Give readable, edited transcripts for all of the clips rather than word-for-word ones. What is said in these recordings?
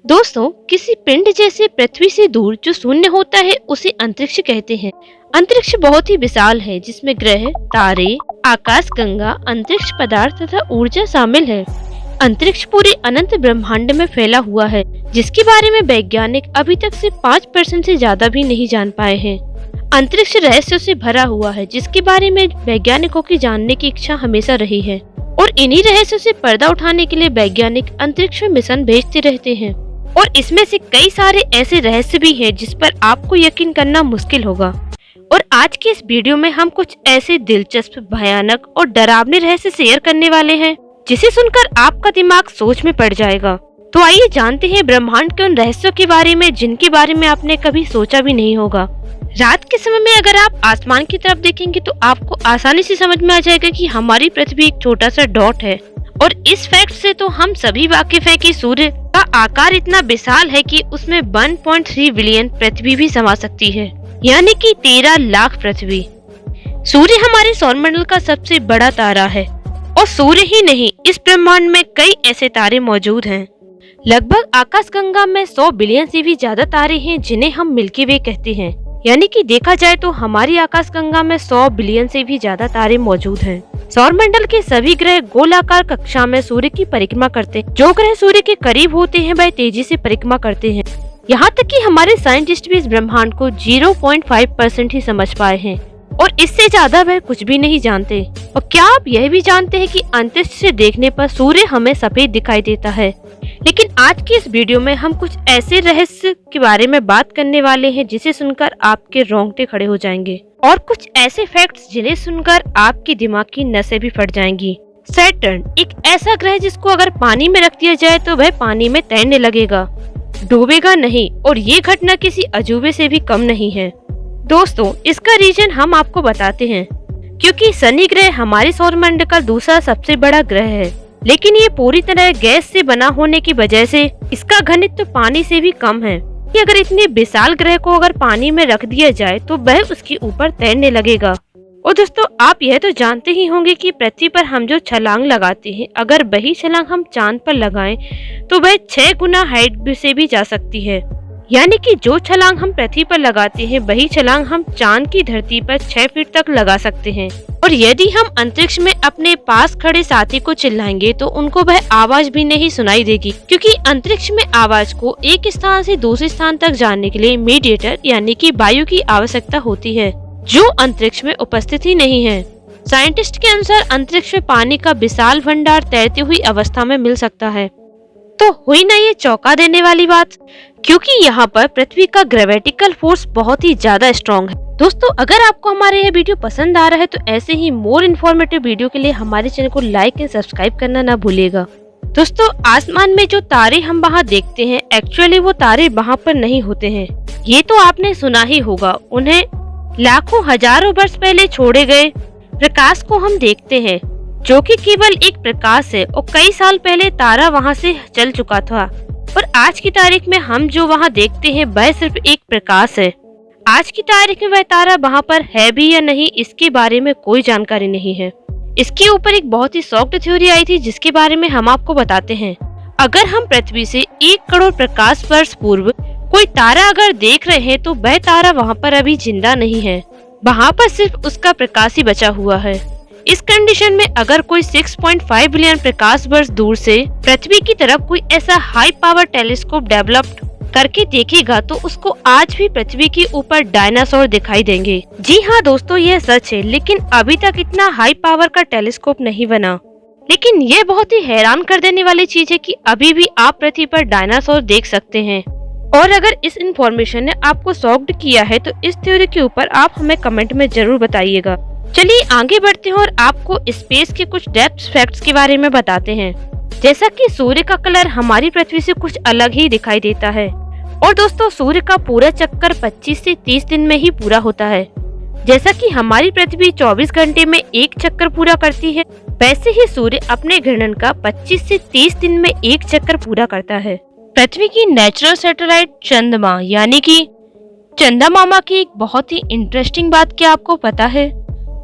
दोस्तों, किसी पिंड जैसे पृथ्वी से दूर जो शून्य होता है उसे अंतरिक्ष कहते हैं। अंतरिक्ष बहुत ही विशाल है जिसमें ग्रह, तारे, आकाशगंगा, अंतरिक्ष पदार्थ तथा ऊर्जा शामिल है। अंतरिक्ष पूरे अनंत ब्रह्मांड में फैला हुआ है जिसके बारे में वैज्ञानिक अभी तक सिर्फ 5% से ज्यादा भी नहीं जान पाए हैं। अंतरिक्ष रहस्यों से भरा हुआ है जिसके बारे में वैज्ञानिकों की जानने की इच्छा हमेशा रही है और इन्हीं रहस्यों से पर्दा उठाने के लिए वैज्ञानिक अंतरिक्ष में मिशन भेजते रहते हैं। और इसमें से कई सारे ऐसे रहस्य भी हैं जिस पर आपको यकीन करना मुश्किल होगा। और आज के इस वीडियो में हम कुछ ऐसे दिलचस्प, भयानक और डरावने रहस्य शेयर करने वाले हैं जिसे सुनकर आपका दिमाग सोच में पड़ जाएगा। तो आइए जानते हैं ब्रह्मांड के उन रहस्यों के बारे में जिनके बारे में आपने कभी सोचा भी नहीं होगा। रात के समय में अगर आप आसमान की तरफ देखेंगे तो आपको आसानी से समझ में आ जाएगा कि हमारी पृथ्वी एक छोटा सा डॉट है। और इस फैक्ट से तो हम सभी वाकिफ हैं कि सूर्य का आकार इतना विशाल है कि उसमें 1.3 बिलियन पृथ्वी भी समा सकती है, यानी कि 13 लाख पृथ्वी। सूर्य हमारे सौरमंडल का सबसे बड़ा तारा है और सूर्य ही नहीं, इस ब्रह्मांड में कई ऐसे तारे मौजूद हैं। लगभग आकाशगंगा में 100 बिलियन से भी ज्यादा तारे हैं जिन्हें हम मिल्की वे कहते हैं। यानी कि देखा जाए तो हमारी आकाशगंगा में 100 बिलियन से भी ज्यादा तारे मौजूद हैं। सौरमंडल के सभी ग्रह गोलाकार कक्षा में सूर्य की परिक्रमा करते हैं। जो ग्रह सूर्य के करीब होते हैं वह तेजी से परिक्रमा करते हैं। यहाँ तक कि हमारे साइंटिस्ट भी इस ब्रह्मांड को 0.5% ही समझ पाए हैं और इससे ज्यादा वह कुछ भी नहीं जानते। और क्या आप यह भी जानते हैं कि अंतरिक्ष से देखने पर सूर्य हमें सफेद दिखाई देता है। लेकिन आज की इस वीडियो में हम कुछ ऐसे रहस्य के बारे में बात करने वाले हैं जिसे सुनकर आपके रोंगटे खड़े हो जाएंगे और कुछ ऐसे फैक्ट्स जिन्हें सुनकर आपके दिमाग की नसें भी फट जाएंगी। सैटर्न एक ऐसा ग्रह जिसको अगर पानी में रख दिया जाए तो वह पानी में तैरने लगेगा, डूबेगा नहीं। और ये घटना किसी अजूबे से भी कम नहीं है। दोस्तों, इसका रीजन हम आपको बताते हैं। क्योंकि शनि ग्रह हमारे सौरमंडल का दूसरा सबसे बड़ा ग्रह है, लेकिन ये पूरी तरह गैस से बना होने की वजह से इसका घनत्व पानी से भी कम है। कि अगर इतने विशाल ग्रह को अगर पानी में रख दिया जाए तो वह उसके ऊपर तैरने लगेगा। और दोस्तों, आप यह तो जानते ही होंगे कि पृथ्वी पर हम जो छलांग लगाते हैं, अगर वही छलांग हम चांद पर लगाएं तो वह 6 गुना हाइट से भी जा सकती है। यानी कि जो छलांग हम पृथ्वी पर लगाते हैं वही छलांग हम चांद की धरती पर 6 फीट तक लगा सकते हैं। और यदि हम अंतरिक्ष में अपने पास खड़े साथी को चिल्लाएंगे तो उनको वह आवाज भी नहीं सुनाई देगी, क्योंकि अंतरिक्ष में आवाज को एक स्थान से दूसरे स्थान तक जाने के लिए मीडिएटर यानी कि वायु की आवश्यकता होती है, जो अंतरिक्ष में उपस्थित ही नहीं है। साइंटिस्ट के अनुसार अंतरिक्ष में पानी का विशाल भंडार तैरती हुई अवस्था में मिल सकता है। तो हुई ना ये चौंका देने वाली बात, क्योंकि यहाँ पर पृथ्वी का ग्रेविटिकल फोर्स बहुत ही ज्यादा स्ट्रॉन्ग है। दोस्तों, अगर आपको हमारा यह वीडियो पसंद आ रहा है तो ऐसे ही मोर इन्फॉर्मेटिव वीडियो के लिए हमारे चैनल को लाइक एंड सब्सक्राइब करना ना भूलिएगा। दोस्तों, आसमान में जो तारे हम वहाँ देखते हैं, एक्चुअली वो तारे वहाँ पर नहीं होते हैं। ये तो आपने सुना ही होगा। उन्हें लाखों हजारों वर्ष पहले छोड़े गए प्रकाश को हम देखते हैं, जो कि केवल एक प्रकाश है और कई साल पहले तारा वहाँ से चल चुका था। और आज की तारीख में हम जो वहाँ देखते हैं वह सिर्फ एक प्रकाश है। आज की तारीख में वह तारा वहाँ पर है भी या नहीं, इसके बारे में कोई जानकारी नहीं है। इसके ऊपर एक बहुत ही शॉक्ड थ्योरी आई थी जिसके बारे में हम आपको बताते हैं। अगर हम पृथ्वी से 1 करोड़ प्रकाश वर्ष पूर्व कोई तारा अगर देख रहे हैं तो वह तारा वहाँ पर अभी जिंदा नहीं है, वहाँ पर सिर्फ उसका प्रकाश ही बचा हुआ है। इस कंडीशन में अगर कोई 6.5 बिलियन प्रकाश वर्ष दूर से पृथ्वी की तरफ कोई ऐसा हाई पावर टेलीस्कोप डेवलप करके देखेगा तो उसको आज भी पृथ्वी के ऊपर डायनासोर दिखाई देंगे। जी हाँ दोस्तों, यह सच है, लेकिन अभी तक इतना हाई पावर का टेलीस्कोप नहीं बना। लेकिन यह बहुत ही हैरान कर देने वाली चीज है कि अभी भी आप पृथ्वी पर डायनासोर देख सकते हैं। और अगर इस इंफॉर्मेशन ने आपको शॉक्ड किया है तो इस थ्योरी के ऊपर आप हमें कमेंट में जरूर बताइएगा। चलिए आगे बढ़ते हैं और आपको स्पेस के कुछ डेप्थ फैक्ट्स के बारे में बताते हैं। जैसा कि सूर्य का कलर हमारी पृथ्वी से कुछ अलग ही दिखाई देता है। और दोस्तों, सूर्य का पूरा चक्कर 25 से 30 दिन में ही पूरा होता है। जैसा कि हमारी पृथ्वी 24 घंटे में एक चक्कर पूरा करती है, वैसे ही सूर्य अपने घूर्णन का 25 से 30 दिन में एक चक्कर पूरा करता है। पृथ्वी की नेचुरल सैटेलाइट चंद्रमा यानी कि चंदा मामा की एक बहुत ही इंटरेस्टिंग बात क्या आपको पता है?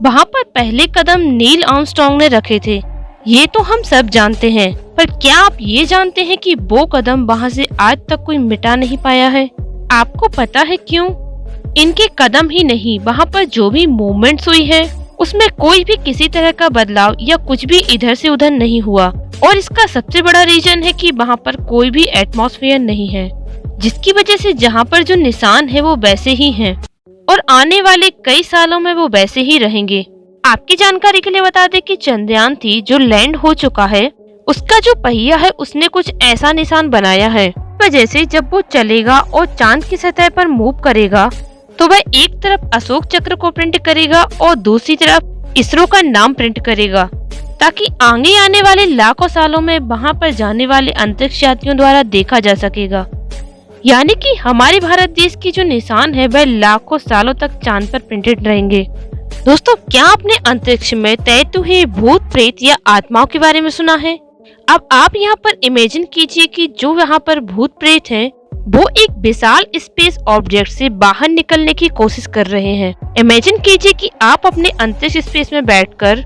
वहाँ पर पहले कदम नील आर्मस्ट्रांग ने रखे थे। ये तो हम सब जानते हैं, पर क्या आप ये जानते हैं कि वो कदम वहाँ से आज तक कोई मिटा नहीं पाया है? आपको पता है क्यों? इनके कदम ही नहीं, वहाँ पर जो भी मूवमेंट्स हुई है उसमें कोई भी किसी तरह का बदलाव या कुछ भी इधर से उधर नहीं हुआ। और इसका सबसे बड़ा रीजन है कि वहाँ पर कोई भी एटमॉस्फेयर नहीं है, जिसकी वजह से जहाँ पर जो निशान है वो वैसे ही हैं और आने वाले कई सालों में वो वैसे ही रहेंगे। आपकी जानकारी के लिए बता दें कि चंद्रयान-3 जो लैंड हो चुका है, उसका जो पहिया है उसने कुछ ऐसा निशान बनाया है, वजह से जब वो चलेगा और चांद की सतह पर मूव करेगा तो वह एक तरफ अशोक चक्र को प्रिंट करेगा और दूसरी तरफ इसरो का नाम प्रिंट करेगा, ताकि आगे आने वाले लाखों सालों में वहाँ पर जाने वाले अंतरिक्ष यात्रियों द्वारा देखा जा सकेगा। यानी कि हमारे भारत देश की जो निशान है वह लाखों सालों तक चांद पर प्रिंटेड रहेंगे। दोस्तों, क्या आपने अंतरिक्ष में तैरते हुए भूत प्रेत या आत्माओं के बारे में सुना है? अब आप यहाँ पर इमेजिन कीजिए कि जो यहाँ पर भूत प्रेत हैं, वो एक विशाल स्पेस ऑब्जेक्ट से बाहर निकलने की कोशिश कर रहे हैं। इमेजिन कीजिए कि आप अपने अंतरिक्ष स्पेस में बैठकर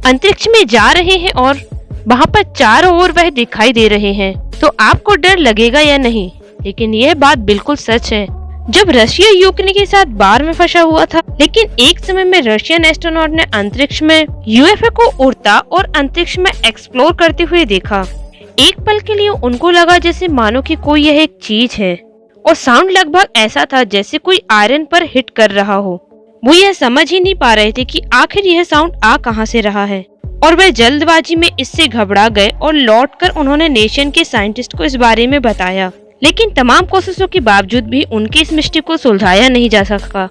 अंतरिक्ष में जा रहे हैं और वहाँ पर चारों ओर वह दिखाई दे रहे हैं, तो आपको डर लगेगा या नहीं? लेकिन यह बात बिल्कुल सच है। जब रशिया यूक्रेन के साथ बाढ़ में फंसा हुआ था, लेकिन एक समय में रशियन एस्ट्रोनॉट ने अंतरिक्ष में यूएफओ को उड़ता और अंतरिक्ष में एक्सप्लोर करते हुए देखा। एक पल के लिए उनको लगा जैसे मानो कि कोई यह एक चीज है, और साउंड लगभग ऐसा था जैसे कोई आयरन पर हिट कर रहा हो। वो यह समझ ही नहीं पा रहे थे कि आखिर यह साउंड आ कहां से रहा है, और वे जल्दबाजी में इससे घबरा गए और लौटकर उन्होंने नेशन के साइंटिस्ट को इस बारे में बताया। लेकिन तमाम कोशिशों के बावजूद भी उनके इस मिस्ट्री को सुलझाया नहीं जा सका।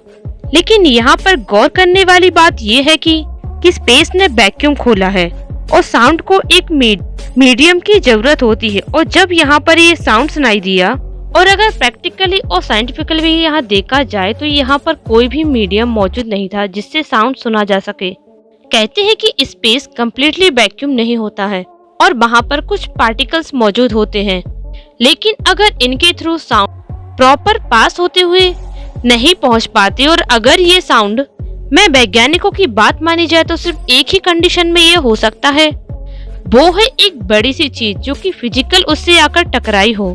लेकिन यहाँ पर गौर करने वाली बात यह है कि स्पेस ने वैक्यूम खोला है और साउंड को एक मीडियम की जरूरत होती है, और जब यहाँ पर ये साउंड सुनाई दिया, और अगर प्रैक्टिकली और साइंटिफिकली भी यहाँ देखा जाए तो यहाँ पर कोई भी मीडियम मौजूद नहीं था जिससे साउंड सुना जा सके। कहते हैं कि स्पेस कम्प्लीटली वैक्यूम नहीं होता है और वहाँ पर कुछ पार्टिकल्स मौजूद होते हैं, लेकिन अगर इनके थ्रू साउंड प्रॉपर पास होते हुए नहीं पहुंच पाते, और अगर ये साउंड में वैज्ञानिकों की बात मानी जाए तो सिर्फ एक ही कंडीशन में ये हो सकता है, वो है एक बड़ी सी चीज जो कि फिजिकल उससे आकर टकराई हो।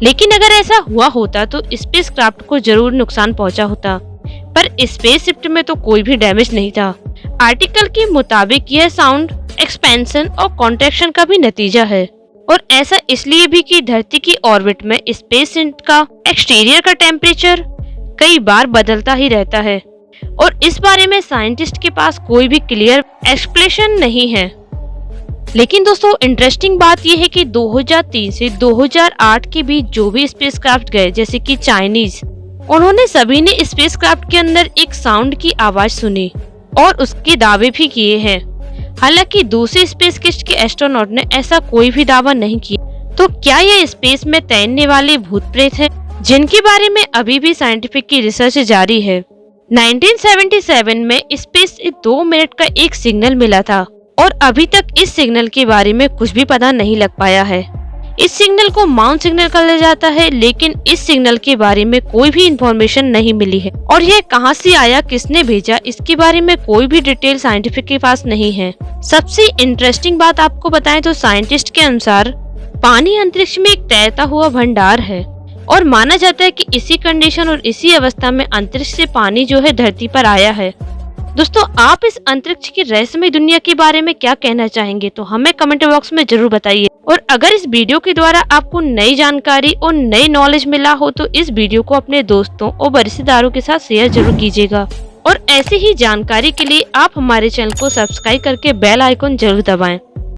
लेकिन अगर ऐसा हुआ होता तो स्पेस क्राफ्ट को जरूर नुकसान पहुंचा होता, पर स्पेसशिप में तो कोई भी डैमेज नहीं था। आर्टिकल के मुताबिक यह साउंड एक्सपेंशन और कॉन्ट्रैक्शन का भी नतीजा है, और ऐसा इसलिए भी कि धरती की ऑर्बिट में स्पेसशिप का एक्सटीरियर का टेम्परेचर कई बार बदलता ही रहता है, और इस बारे में साइंटिस्ट के पास कोई भी क्लियर एक्सप्लेनेशन नहीं है। लेकिन दोस्तों, इंटरेस्टिंग बात यह है कि 2003 से 2008 के बीच जो भी स्पेसक्राफ्ट गए, जैसे कि चाइनीज, उन्होंने सभी ने स्पेसक्राफ्ट के अंदर एक साउंड की आवाज सुनी और उसके दावे भी किए हैं। हालांकि दूसरे स्पेस किस्ट के एस्ट्रोनॉट ने ऐसा कोई भी दावा नहीं किया। तो क्या ये स्पेस में तैरने वाले भूत प्रेत हैं, जिनके बारे में अभी भी साइंटिफिक की रिसर्च जारी है? 1977 में स्पेस से 2 मिनट का एक सिग्नल मिला था, और अभी तक इस सिग्नल के बारे में कुछ भी पता नहीं लग पाया है। इस सिग्नल को माउंट सिग्नल कहा जाता है, लेकिन इस सिग्नल के बारे में कोई भी इंफॉर्मेशन नहीं मिली है, और यह कहां से आया, किसने भेजा, इसके बारे में कोई भी डिटेल साइंटिफिक के पास नहीं है। सबसे इंटरेस्टिंग बात आपको बताएं तो साइंटिस्ट के अनुसार पानी अंतरिक्ष में एक तैरता हुआ भंडार है, और माना जाता है कि इसी कंडीशन और इसी अवस्था में अंतरिक्ष से पानी जो है धरती पर आया है। दोस्तों, आप इस अंतरिक्ष की रहस्यमय दुनिया के बारे में क्या कहना चाहेंगे, तो हमें कमेंट बॉक्स में जरूर बताइए। और अगर इस वीडियो के द्वारा आपको नई जानकारी और नई नॉलेज मिला हो तो इस वीडियो को अपने दोस्तों और रिश्तेदारों के साथ शेयर जरूर कीजिएगा। और ऐसी ही जानकारी के लिए आप हमारे चैनल को सब्सक्राइब करके बेल आइकन जरूर दबाएं।